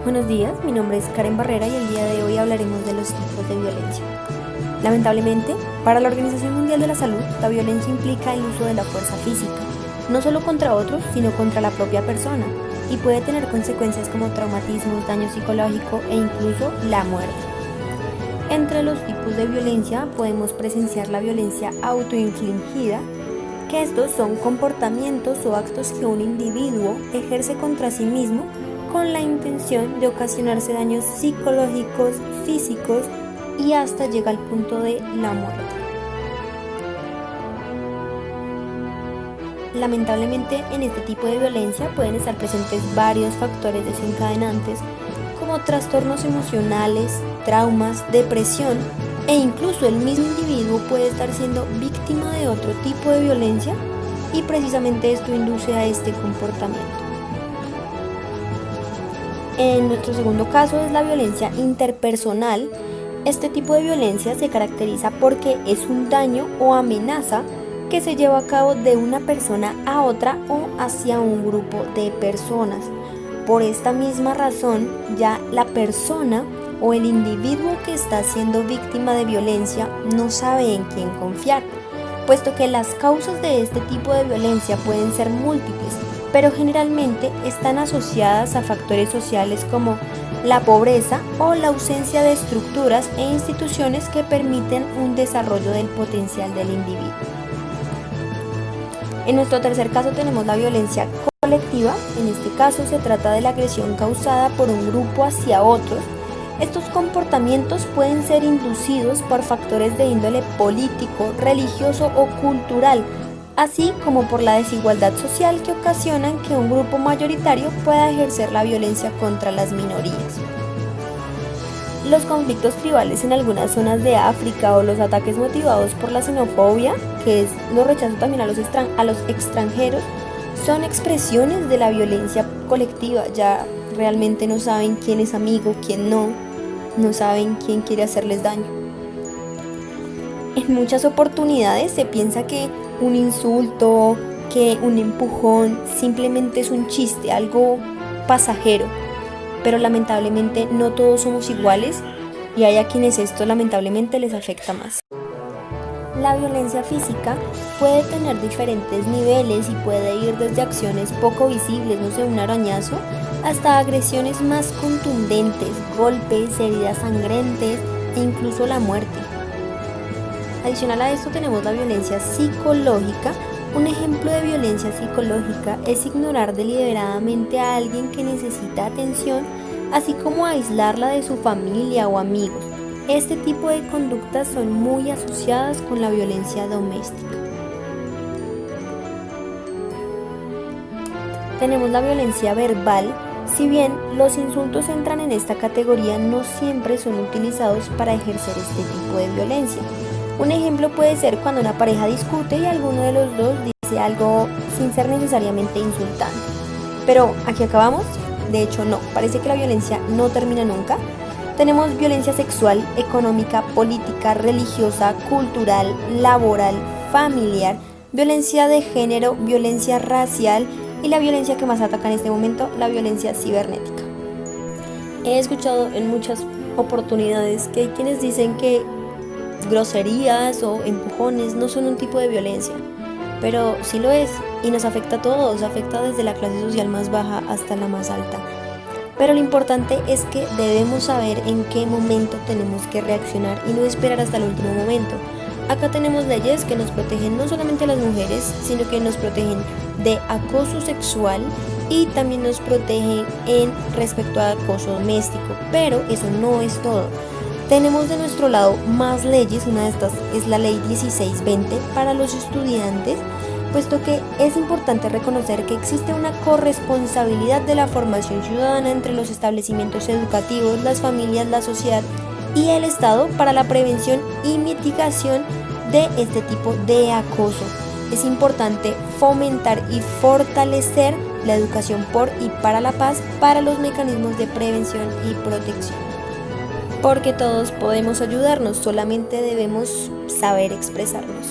Buenos días, mi nombre es Karen Barrera y el día de hoy hablaremos de los tipos de violencia. Lamentablemente, para la Organización Mundial de la Salud, la violencia implica el uso de la fuerza física, no solo contra otros, sino contra la propia persona, y puede tener consecuencias como traumatismos, daño psicológico e incluso la muerte. Entre los tipos de violencia podemos presenciar la violencia autoinfligida, que estos son comportamientos o actos que un individuo ejerce contra sí mismo con la intención de ocasionarse daños psicológicos, físicos y hasta llega al punto de la muerte. Lamentablemente, en este tipo de violencia pueden estar presentes varios factores desencadenantes como trastornos emocionales, traumas, depresión e incluso el mismo individuo puede estar siendo víctima de otro tipo de violencia y precisamente esto induce a este comportamiento. En nuestro segundo caso es la violencia interpersonal. Este tipo de violencia se caracteriza porque es un daño o amenaza que se lleva a cabo de una persona a otra o hacia un grupo de personas. Por esta misma razón, ya la persona o el individuo que está siendo víctima de violencia no sabe en quién confiar, puesto que las causas de este tipo de violencia pueden ser múltiples, pero generalmente están asociadas a factores sociales como la pobreza o la ausencia de estructuras e instituciones que permiten un desarrollo del potencial del individuo. En nuestro tercer caso tenemos la violencia colectiva. En este caso se trata de la agresión causada por un grupo hacia otros. Estos comportamientos pueden ser inducidos por factores de índole político, religioso o cultural, así como por la desigualdad social que ocasionan que un grupo mayoritario pueda ejercer la violencia contra las minorías. Los conflictos tribales en algunas zonas de África o los ataques motivados por la xenofobia, que es los rechazos también a los extranjeros, son expresiones de la violencia colectiva. Ya realmente no saben quién es amigo, quién no saben quién quiere hacerles daño. En muchas oportunidades se piensa que un insulto, que un empujón simplemente es un chiste, algo pasajero, pero lamentablemente no todos somos iguales y hay a quienes esto lamentablemente les afecta más. La violencia física puede tener diferentes niveles y puede ir desde acciones poco visibles, no sé, un arañazo, hasta agresiones más contundentes, golpes, heridas sangrantes e incluso la muerte. Adicional a esto tenemos la violencia psicológica. Un ejemplo de violencia psicológica es ignorar deliberadamente a alguien que necesita atención, así como aislarla de su familia o amigos. Este tipo de conductas son muy asociadas con la violencia doméstica. Tenemos la violencia verbal. Si bien los insultos entran en esta categoría, no siempre son utilizados para ejercer este tipo de violencia. Un ejemplo puede ser cuando una pareja discute y alguno de los dos dice algo sin ser necesariamente insultante. Pero ¿aquí acabamos? De hecho no, parece que la violencia no termina nunca. Tenemos violencia sexual, económica, política, religiosa, cultural, laboral, familiar, violencia de género, violencia racial y la violencia que más ataca en este momento, la violencia cibernética. He escuchado en muchas oportunidades que hay quienes dicen que groserías o empujones no son un tipo de violencia, pero sí lo es y nos afecta a todos, afecta desde la clase social más baja hasta la más alta. Pero lo importante es que debemos saber en qué momento tenemos que reaccionar y no esperar hasta el último momento. Acá tenemos leyes que nos protegen no solamente a las mujeres, sino que nos protegen de acoso sexual y también nos protegen en respecto a acoso doméstico, pero eso no es todo. Tenemos de nuestro lado más leyes. Una de estas es la ley 1620 para los estudiantes, puesto que es importante reconocer que existe una corresponsabilidad de la formación ciudadana entre los establecimientos educativos, las familias, la sociedad y el Estado para la prevención y mitigación de este tipo de acoso. Es importante fomentar y fortalecer la educación por y para la paz para los mecanismos de prevención y protección. Porque todos podemos ayudarnos, solamente debemos saber expresarnos.